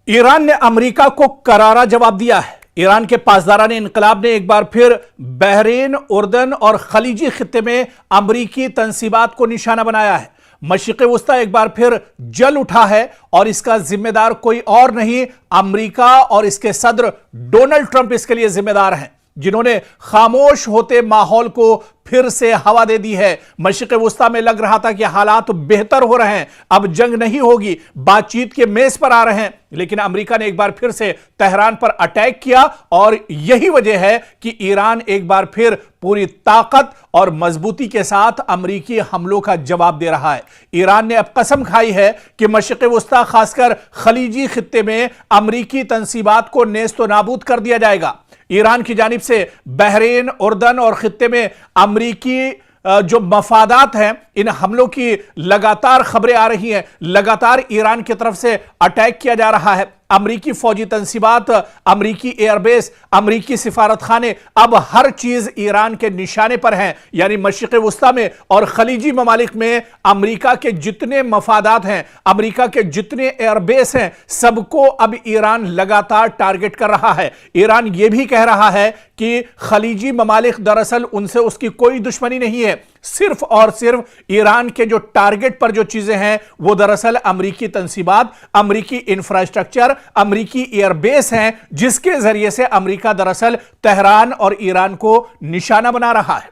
Iran ने America को करारा जवाब दिया है। ईरान के पासदाराने इनकलाब ने एक बार फिर बहरीन, उर्दन और खलीजी खित्ते में अमरीकी तंसीबात को निशाना बनाया है। मशरिक़ वस्ता एक बार फिर जल उठा है और इसका जिम्मेदार कोई और नहीं, अमेरिका और इसके सदर डोनाल्ड ट्रंप इसके लिए जिम्मेदार हैं, जिन्होंने खामोश होते माहौल को फिर से हवा दे दी है। मशरिक़ वस्ता में लग रहा था कि हालात बेहतर हो रहे हैं, अब जंग नहीं होगी, बातचीत के मेज पर आ रहे हैं, लेकिन अमेरिका ने एक बार फिर से तेहरान पर अटैक किया और यही वजह है कि ईरान एक बार फिर पूरी ताकत और मजबूती के साथ अमेरिकी हमलों का जवाब दे रहा है। ईरान ने अब कसम खाई है कि मशरिक़ वस्ता खासकर खलीजी खित्ते में अमेरिकी तंसीबात को नेस्तो नाबूद कर दिया जाएगा। ईरान की जानिब से बहरीन, उर्दन और खित्ते में अमेरिकी जो मफादात हैं, इन हमलों की लगातार खबरें आ रही हैं, लगातार ईरान की तरफ से अटैक किया जा रहा है। अमरीकी फौजी तंसीबात, अमरीकी एयरबेस, अमरीकी सिफारत खाने, अब हर चीज ईरान के निशाने पर है। यानी मशरिक़ वस्ता में और खलीजी ममालिक में अमरीका के जितने मफादात हैं, अमरीका के जितने एयरबेस हैं, सबको अब ईरान लगातार टारगेट कर रहा है। ईरान यह भी कह रहा है कि खलीजी ममालिक दरअसल उनसे उसकी कोई दुश्मनी नहीं है, सिर्फ और सिर्फ ईरान के जो टारगेट पर जो चीजें हैं वो दरअसल अमरीकी तंसीबात, अमरीकी इंफ्रास्ट्रक्चर, अमरीकी एयरबेस हैं, जिसके जरिए से अमरीका दरअसल तेहरान और ईरान को निशाना बना रहा है।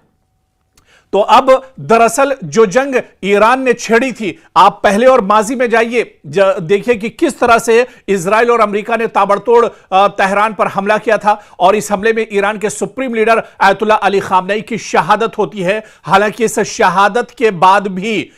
तो अब दरअसल जो जंग ईरान ने छेड़ी थी, आप पहले और माजी में जाइए, देखिए कि किस तरह से इजराइल और अमेरिका ने ताबड़तोड़ तेहरान पर हमला किया था और इस हमले में ईरान के supreme leader Ayatollah Ali Khamenei की शहादत होती है। हालांकि इस शहादत के बाद भी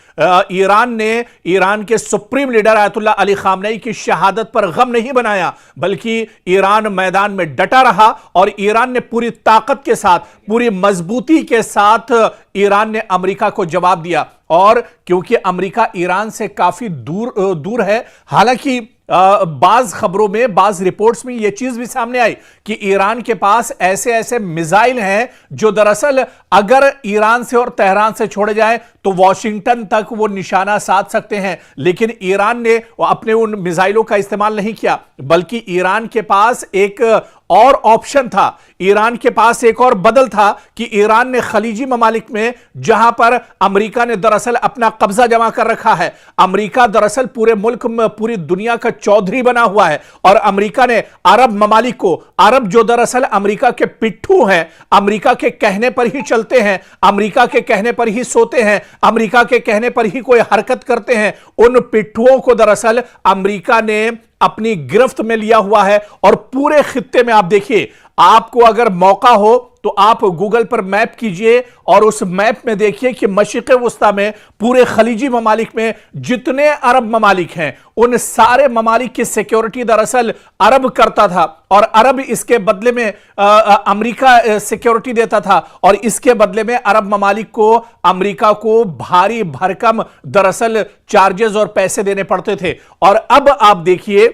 ईरान ने ईरान के supreme leader Ayatollah Ali Khamenei की शहादत पर गम नहीं बनाया, बल्कि ईरान मैदान में डटा रहा और ईरान ने पूरी ताकत के साथ, पूरी मजबूती के साथ ईरान ने अमेरिका को जवाब दिया। और क्योंकि अमेरिका ईरान से काफी दूर है, हालांकि बाज खबरों में, बाज रिपोर्ट्स में यह चीज भी सामने आई कि ईरान के पास ऐसे ऐसे मिसाइल हैं जो दरअसल अगर ईरान से और तेहरान से छोड़े जाएं तो वॉशिंगटन तक वो निशाना साध सकते हैं। लेकिन ईरान ने अपने उन मिसाइलों का इस्तेमाल नहीं किया, बल्कि ईरान के पास एक और ऑप्शन था, ईरान के पास एक और बदल था कि ईरान ने खलीजी ममालिक में, जहां पर अमेरिका ने दरअसल अपना कब्जा जमा कर रखा है, अमेरिका दरअसल पूरे मुल्क में, पूरी दुनिया का चौधरी बना हुआ है, और अमेरिका ने अरब ममालिक को, अरब जो दरअसल अमेरिका के पिट्ठू हैं, अमेरिका के कहने पर ही चलते हैं, अमेरिका के कहने पर ही सोते हैं, अमेरिका के कहने पर ही कोई हरकत करते हैं, उन पिट्ठुओं को दरअसल अमेरिका ने अपनी गिरफ्त में लिया हुआ है। और पूरे खित्ते में आप देखिए, आपको अगर मौका हो तो आप गूगल पर मैप कीजिए और उस मैप में देखिए कि मशरिक़ वस्ता में, पूरे खलीजी ममालिक में जितने अरब ममालिक हैं, उन सारे ममालिक की सिक्योरिटी दरअसल अरब करता था और अरब इसके बदले में अमेरिका सिक्योरिटी देता था, और इसके बदले में अरब ममालिक को अमेरिका को भारी भरकम दरअसल चार्जेस और पैसे देने पड़ते थे। और अब आप देखिए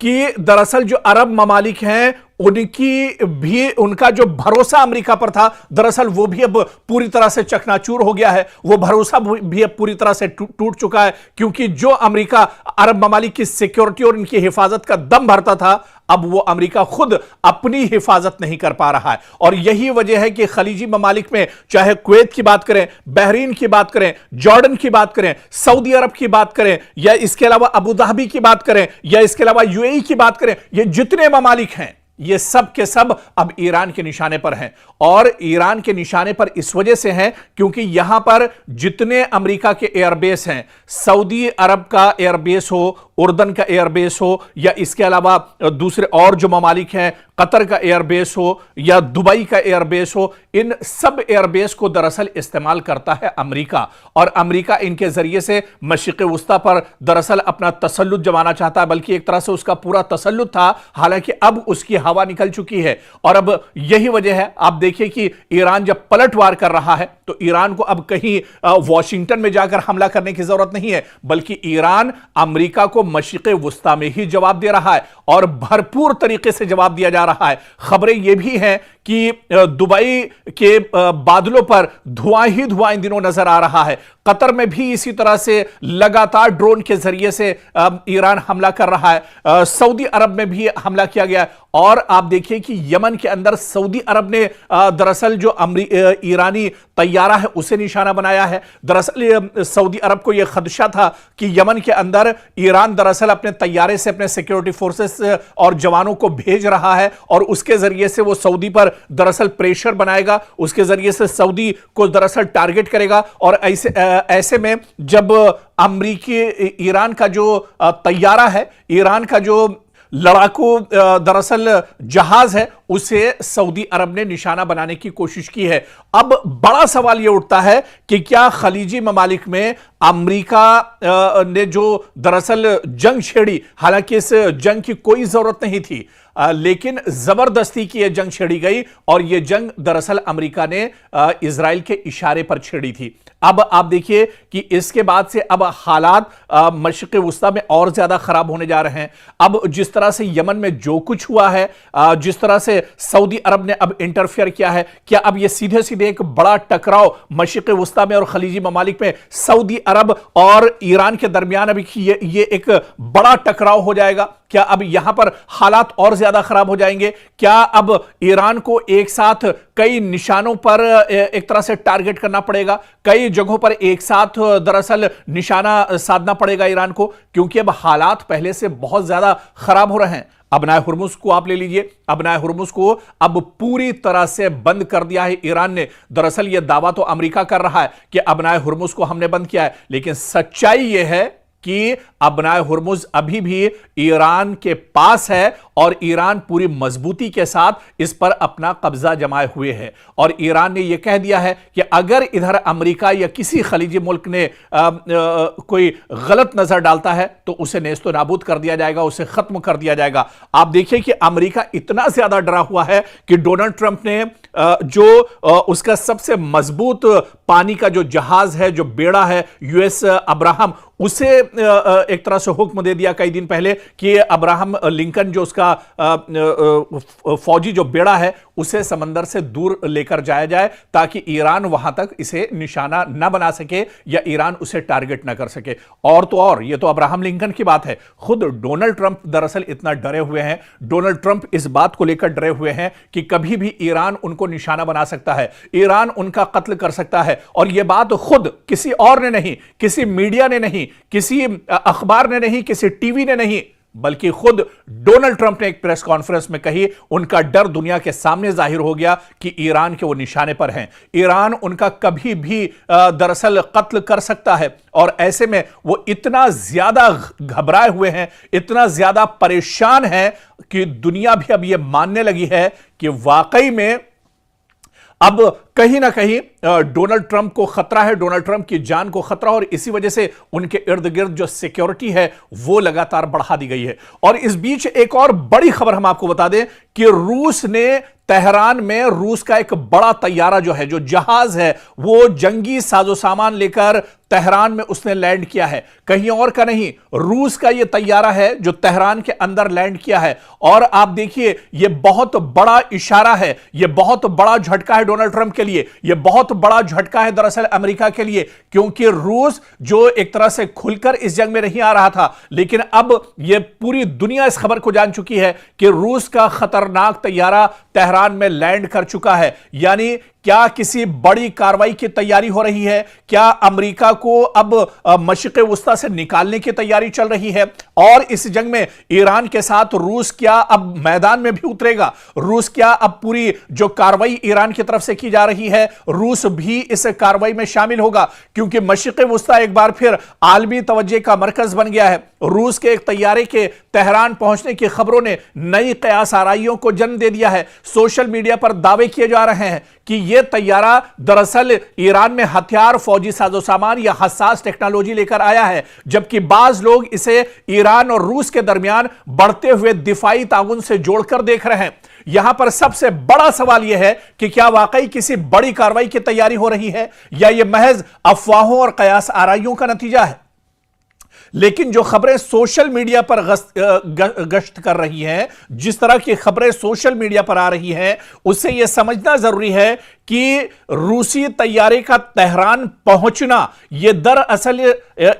कि दरअसल जो अरब ममालिक हैं, उनकी भी, उनका जो भरोसा अमेरिका पर था, दरअसल वो भी अब पूरी तरह से चकनाचूर हो गया है। वो भरोसा भी अब पूरी तरह से टूट चुका है, क्योंकि जो अमेरिका अरब ममालिक की सिक्योरिटी और इनकी हिफाजत का दम भरता था, अब वो अमेरिका खुद अपनी हिफाजत नहीं कर पा रहा है। और यही वजह है कि खलीजी ममालिक में, चाहे कुवैत की बात करें, बहरीन की बात करें, जॉर्डन की बात करें, सऊदी अरब की बात करें, या इसके अलावा अबू धाबी की बात करें, या इसके अलावा यूएई की बात करें, ये जितने ममालिक हैं, ये सब के सब अब ईरान के निशाने पर हैं। और ईरान के निशाने पर इस वजह से हैं क्योंकि यहां पर जितने अमेरिका के एयरबेस हैं, सऊदी अरब का एयरबेस हो, उर्दन का एयरबेस हो, या इसके अलावा दूसरे और जो ममालिक हैं, कतर का एयरबेस हो या दुबई का एयरबेस हो, इन सब एयरबेस को दरअसल इस्तेमाल करता है अमेरिका। और अमेरिका इनके जरिए से मशरिक़ वस्ता पर दरअसल अपना तसल्लुत जमाना चाहता है, बल्कि एक तरह से उसका पूरा तसल्लुत था। हालांकि अब उसकी हवा निकल चुकी है और अब यही वजह है, आप देखिए कि ईरान जब पलटवार कर रहा है तो ईरान को अब कहीं वॉशिंगटन में जाकर हमला करने की जरूरत नहीं है, बल्कि ईरान अमेरिका को मशरिक़ वस्ता में ही जवाब दे रहा है और भरपूर तरीके से जवाब दिया जा रहा है। खबरें यह भी हैं कि दुबई के बादलों पर धुआं ही धुआं इन दिनों नजर आ रहा है। कतर में भी इसी तरह से लगातार ड्रोन के जरिए से ईरान हमला कर रहा है। सऊदी अरब में भी हमला किया गया है। और आप देखिए कि यमन के अंदर सऊदी अरब ने दरअसल जो ईरानी तैयारा है उसे निशाना बनाया है। दरअसल सऊदी अरब को यह खदशा था कि यमन के अंदर ईरान दरअसल अपने तैयारे से अपने सिक्योरिटी फोर्सेस और जवानों को भेज रहा है और उसके जरिए से वो सऊदी पर दरअसल प्रेशर बनाएगा, उसके जरिए से सऊदी को दरअसल टारगेट करेगा। और ऐसे में जब अमेरिकी ईरान का जो तैयारा है, ईरान का जो लड़ाकू दरअसल जहाज है, उसे सऊदी अरब ने निशाना बनाने की कोशिश की है। अब बड़ा सवाल यह उठता है कि क्या खलीजी ममालिक में अमेरिका ने जो दरअसल जंग छेड़ी, हालांकि इस जंग की कोई जरूरत नहीं थी, लेकिन जबरदस्ती की यह जंग छेड़ी गई और यह जंग दरअसल अमेरिका ने इजराइल के इशारे पर छेड़ी थी। अब आप देखिए कि इसके बाद से अब हालात मशरिक़ वुस्ता में और ज्यादा खराब होने जा रहे हैं। अब जिस तरह से यमन में जो कुछ हुआ है, जिस तरह से सऊदी अरब ने अब इंटरफेयर किया है, क्या अब यह सीधे सीधे एक बड़ा टकराव मशरिक़ वुस्ता में और खलीजी ममालिक में सऊदी अरब और ईरान के दरमियान अभी ये एक बड़ा टकराव हो जाएगा? क्या अब यहां पर हालात और ज्यादा खराब हो जाएंगे? क्या अब ईरान को एक साथ कई निशानों पर एक तरह से टारगेट करना पड़ेगा, कई जगहों पर एक साथ दरअसल निशाना साधना पड़ेगा ईरान को, क्योंकि अब हालात पहले से बहुत ज्यादा खराब हो रहे हैं। अबनाए हुर्मुज को आप ले लीजिए, अबनाए हुर्मुज को अब पूरी तरह से बंद कर दिया है ईरान ने। दरअसल यह दावा तो अमेरिका कर रहा है कि अबनाए हुर्मुज को हमने बंद किया है, लेकिन सच्चाई यह है कि अबनाए हुर्मुज अभी भी ईरान के पास है और ईरान पूरी मजबूती के साथ इस पर अपना कब्जा जमाए हुए है। और ईरान ने यह कह दिया है कि अगर इधर अमेरिका या किसी खलीजी मुल्क ने कोई गलत नजर डालता है तो उसे नेस्तो नाबूद कर दिया जाएगा, उसे खत्म कर दिया जाएगा। आप देखिए कि अमेरिका इतना ज्यादा डरा हुआ है कि डोनाल्ड ट्रंप ने जो उसका सबसे मजबूत पानी का जो जहाज है, जो बेड़ा है यूएस अब्राहम, उसे एक तरह से हुक्म दे दिया कई दिन पहले कि अब्राहम लिंकन जो उसका फौजी जो बेड़ा है उसे समंदर से दूर लेकर जाया जाए ताकि ईरान वहां तक इसे निशाना न बना सके या ईरान उसे टारगेट न कर सके। और तो और ये तो अब्राहम लिंकन की बात है, खुद डोनाल्ड ट्रंप दरअसल इतना डरे हुए हैं, डोनाल्ड ट्रंप इस बात को लेकर डरे हुए हैं कि कभी भी ईरान उनको निशाना बना सकता है, ईरान उनका कत्ल कर सकता है। और यह बात खुद किसी और ने नहीं, किसी मीडिया ने नहीं, किसी अखबार ने नहीं, किसी टीवी ने नहीं, बल्कि खुद डोनाल्ड ट्रंप ने एक प्रेस कॉन्फ्रेंस में कही। उनका डर दुनिया के सामने जाहिर हो गया कि ईरान के वो निशाने पर हैं, ईरान उनका कभी भी दरअसल कत्ल कर सकता है। और ऐसे में वो इतना ज्यादा घबराए हुए हैं, इतना ज्यादा परेशान है कि दुनिया भी अब ये मानने लगी है कि वाकई में अब कहीं ना कहीं डोनाल्ड ट्रंप को खतरा है, डोनाल्ड ट्रंप की जान को खतरा, और इसी वजह से उनके इर्द गिर्द जो सिक्योरिटी है वो लगातार बढ़ा दी गई है। और इस बीच एक और बड़ी खबर हम आपको बता दें कि रूस ने तेहरान में रूस का एक बड़ा तैयारा जो है, जो जहाज है, वो जंगी साजो सामान लेकर तेहरान में उसने लैंड किया है। कहीं और का नहीं, रूस का यह तैयारा है जो तेहरान के अंदर लैंड किया है। और आप देखिए यह बहुत बड़ा इशारा है, यह बहुत बड़ा झटका है डोनाल्ड ट्रंप के लिए, यह बहुत बड़ा झटका है दरअसल अमेरिका के लिए, क्योंकि रूस जो एक तरह से खुलकर इस जंग में नहीं आ रहा था, लेकिन अब यह पूरी दुनिया इस खबर को जान चुकी है कि रूस का खतरनाक तैयारा तेहरान में लैंड कर चुका है। यानी क्या किसी बड़ी कार्रवाई की तैयारी हो रही है? क्या अमेरिका को अब मशरिक़ वुस्ता से निकालने की तैयारी चल रही है? और इस जंग में ईरान के साथ रूस क्या अब मैदान में भी उतरेगा? रूस क्या अब पूरी जो कार्रवाई ईरान की तरफ से की जा रही है, रूस भी इस कार्रवाई में शामिल होगा? क्योंकि मशरिक़ वुस्ता एक बार फिर आलमी तवज्जो का मरकज बन गया है। रूस के एक तैयारे के तेहरान पहुंचने की खबरों ने नई कयास आराइयों को जन्म दे दिया है। सोशल मीडिया पर दावे किए जा रहे हैं कि यह तैयारा दरअसल ईरान में हथियार, फौजी साजो सामान या हसास टेक्नोलॉजी लेकर आया है, जबकि बाज लोग इसे ईरान और रूस के दरमियान बढ़ते हुए दिफाई ताउन से जोड़कर देख रहे हैं। यहां पर सबसे बड़ा सवाल यह है कि क्या वाकई किसी बड़ी कार्रवाई की तैयारी हो रही है या यह महज अफवाहों और कयास आराइयों का नतीजा है? लेकिन जो खबरें सोशल मीडिया पर गश्त कर रही हैं, जिस तरह की खबरें सोशल मीडिया पर आ रही हैं, उससे यह समझना जरूरी है कि रूसी तैयारे का तेहरान पहुंचना यह दरअसल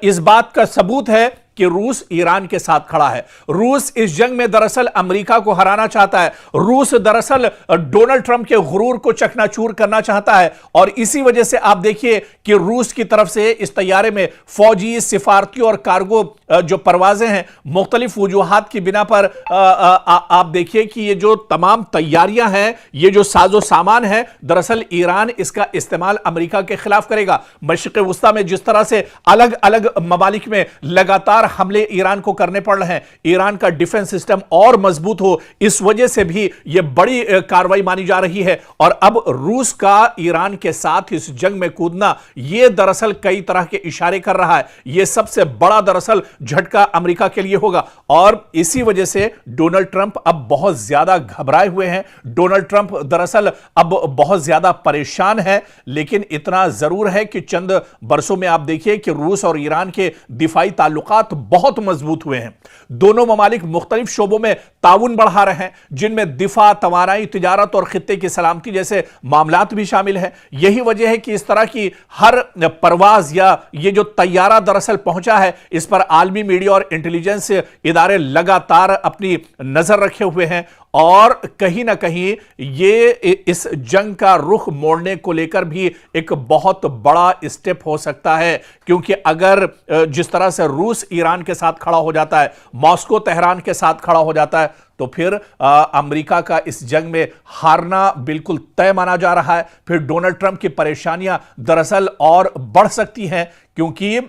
इस बात का सबूत है कि रूस ईरान के साथ खड़ा है। रूस इस जंग में दरअसल अमेरिका को हराना चाहता है। रूस दरअसल डोनाल्ड ट्रंप के गुरूर को चकनाचूर करना चाहता है और इसी वजह से आप देखिए कि रूस की तरफ से इस तैयारे में फौजी, सिफारती और कार्गो जो परवाजें हैं, मुख्तलिफ वजूहात की बिना पर आप देखिए कि ये जो तमाम तैयारियां हैं, ये जो साजो सामान है, दरअसल ईरान इसका इस्तेमाल अमेरिका के खिलाफ करेगा। मशरिक़ वुस्ता में जिस तरह से अलग अलग ममालिक में लगातार हमले ईरान को करने पड़ रहे हैं, ईरान का डिफेंस सिस्टम और मजबूत हो, इस वजह से भी यह बड़ी कार्रवाई मानी जा रही है। और अब रूस का ईरान के साथ इस जंग में कूदना, यह दरअसल कई तरह के इशारे कर रहा है। यह सबसे बड़ा दरअसल झटका अमेरिका के लिए होगा और इसी वजह से डोनाल्ड ट्रंप अब बहुत ज्यादा घबराए हुए हैं। डोनाल्ड ट्रंप दरअसल अब बहुत ज्यादा परेशान है, लेकिन इतना जरूर है कि चंद बरसों में आप देखिए कि रूस और ईरान के दिफाई ताल्लुकात बहुत मजबूत हुए हैं। दोनों ममालिक मुख्तलिफ शोबों में ताउन बढ़ा रहे हैं, जिनमें दिफा, तवानाई, तिजारत और खित्ते की सलामती जैसे मामलात भी शामिल हैं। यही वजह है कि इस तरह की हर परवाज या ये जो तैयारा दरअसल पहुंचा है, इस पर आलमी मीडिया और इंटेलिजेंस इदारे लगातार अपनी नजर रखे हुए हैं और कहीं ना कहीं ये इस जंग का रुख मोड़ने को लेकर भी एक बहुत बड़ा स्टेप हो सकता है। क्योंकि अगर जिस तरह से रूस ईरान के साथ खड़ा हो जाता है, मॉस्को तेहरान के साथ खड़ा हो जाता है, तो फिर अमेरिका का इस जंग में हारना बिल्कुल तय माना जा रहा है। फिर डोनाल्ड ट्रंप की परेशानियां दरअसल और बढ़ सकती हैं, क्योंकि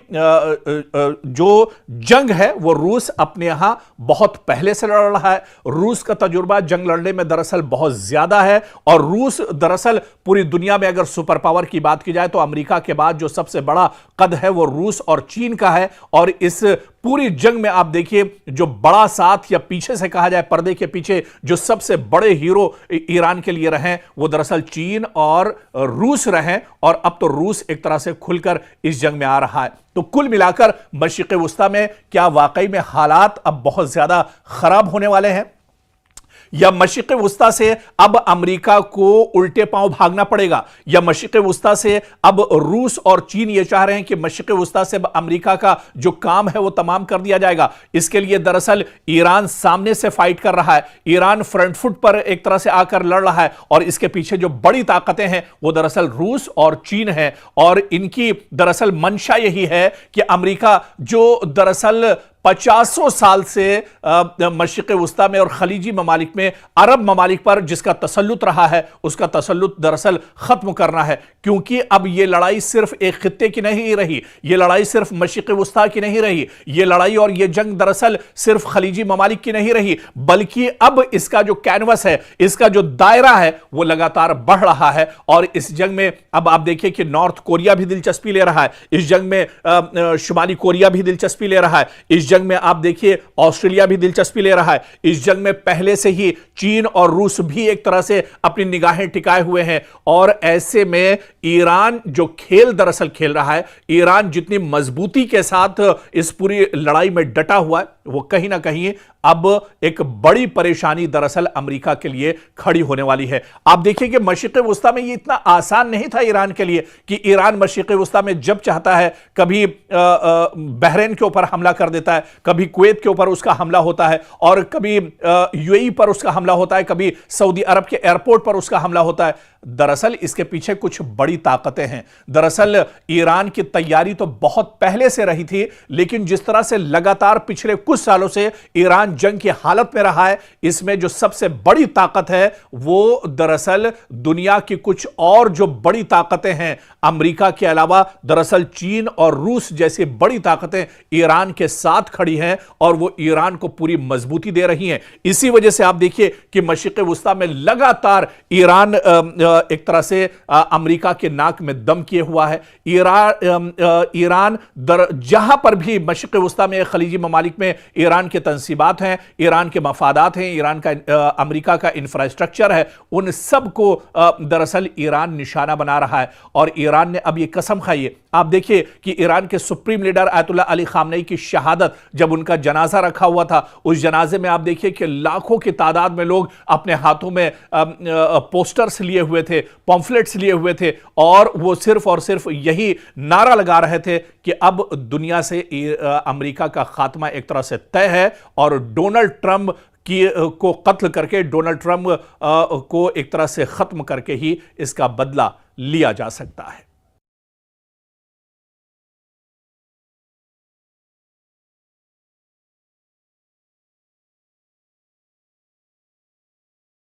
जो जंग है वो रूस अपने यहां बहुत पहले से लड़ रहा है। रूस का तजुर्बा जंग लड़ने में दरअसल बहुत ज्यादा है और रूस दरअसल पूरी दुनिया में अगर सुपर पावर की बात की जाए तो अमेरिका के बाद जो सबसे बड़ा कद है वो रूस और चीन का है। और इस पूरी जंग में आप देखिए जो बड़ा साथ या पीछे से कहा जाए पर्दे के पीछे जो सबसे बड़े हीरो ईरान के लिए रहे वो दरअसल चीन और रूस रहे और अब तो रूस एक तरह से खुलकर इस जंग में आ रहा है। तो कुल मिलाकर मशरिक़ वुस्ता में क्या वाकई में हालात अब बहुत ज्यादा खराब होने वाले हैं या मशरिक़ वुस्ता से अब अमेरिका को उल्टे पांव भागना पड़ेगा, या मशरिक़ वुस्ता से अब रूस और चीन ये चाह रहे हैं कि मशरिक़ वुस्ता से अमेरिका का जो काम है वो तमाम कर दिया जाएगा। इसके लिए दरअसल ईरान सामने से फाइट कर रहा है, ईरान फ्रंट फुट पर एक तरह से आकर लड़ रहा है और इसके पीछे जो बड़ी ताकतें हैं वो दरअसल रूस और चीन है। और इनकी दरअसल मंशा यही है कि अमेरिका जो दरअसल 50 साल से मशरिक़ वुस्ता में और खलीजी ममालिक में अरब ममालिक पर जिसका तसल्लुत रहा है उसका तसल्लुत दरअसल खत्म करना है। क्योंकि अब यह लड़ाई सिर्फ एक खित्ते की नहीं रही, यह लड़ाई सिर्फ मशरिक़ वुस्ता की नहीं रही, यह लड़ाई और यह जंग दरअसल सिर्फ खलीजी ममालिक की नहीं रही, बल्कि अब इसका जो कैनवस है, इसका जो दायरा है वो लगातार बढ़ रहा है। और इस जंग में अब आप देखिए कि नॉर्थ कोरिया भी दिलचस्पी ले रहा है, इस जंग में शुमाली कोरिया भी दिलचस्पी ले रहा है, इस जंग में आप देखिए ऑस्ट्रेलिया भी दिलचस्पी ले रहा है। इस जंग में पहले से ही चीन और रूस भी एक तरह से अपनी निगाहें टिकाए हुए हैं। और ऐसे में ईरान जो खेल दरअसल खेल रहा है, ईरान जितनी मजबूती के साथ इस पूरी लड़ाई में डटा हुआ है, वो कहीं ना कहीं अब एक बड़ी परेशानी दरअसल अमेरिका के लिए खड़ी होने वाली है। आप देखिए कि मशरिक़ वुस्ता में ये इतना आसान नहीं था ईरान के लिए कि ईरान मशरिक़ वुस्ता में जब चाहता है कभी बहरीन के ऊपर हमला कर देता है, कभी कुवैत के ऊपर उसका हमला होता है और कभी यूएई पर उसका हमला होता है, कभी सऊदी अरब के एयरपोर्ट पर उसका हमला होता है। दरअसल इसके पीछे कुछ बड़ी ताकतें हैं। दरअसल ईरान की तैयारी तो बहुत पहले से रही थी, लेकिन जिस तरह से लगातार पिछले कुछ सालों से ईरान जंग की हालत में रहा है, इसमें जो सबसे बड़ी ताकत है वो दरअसल दुनिया की कुछ और जो बड़ी ताकतें हैं अमेरिका के अलावा, दरअसल चीन और रूस जैसी बड़ी ताकतें ईरान के साथ खड़ी हैं और वो ईरान को पूरी मजबूती दे रही हैं। इसी वजह से आप देखिए कि मशरिक़ वुस्ता में लगातार ईरान एक तरह से अमेरिका के नाक में दम किए हुआ है। ईरान जहां पर भी मशरिक़ वुस्ता में खलीजी ममालिक में ईरान के तंसीबात हैं, ईरान के मफादात हैं, ईरान का अमेरिका का इंफ्रास्ट्रक्चर है, उन सब को दरअसल ईरान निशाना बना रहा है। और ईरान ने अब यह कसम खाई है, आप देखिए कि ईरान के supreme leader Ayatollah Ali Khamenei की शहादत, जब उनका जनाजा रखा हुआ था, उस जनाजे में आप देखिए कि लाखों की तादाद में लोग अपने हाथों में पोस्टर्स लिए हुए थे, पॉम्फलेट्स लिए हुए थे, और वो सिर्फ और सिर्फ यही नारा लगा रहे थे कि अब दुनिया से अमेरिका का खात्मा एक तरह से तय है और डोनाल्ड ट्रंप को कत्ल करके, डोनाल्ड ट्रंप को एक तरह से खत्म करके ही इसका बदला लिया जा सकता है।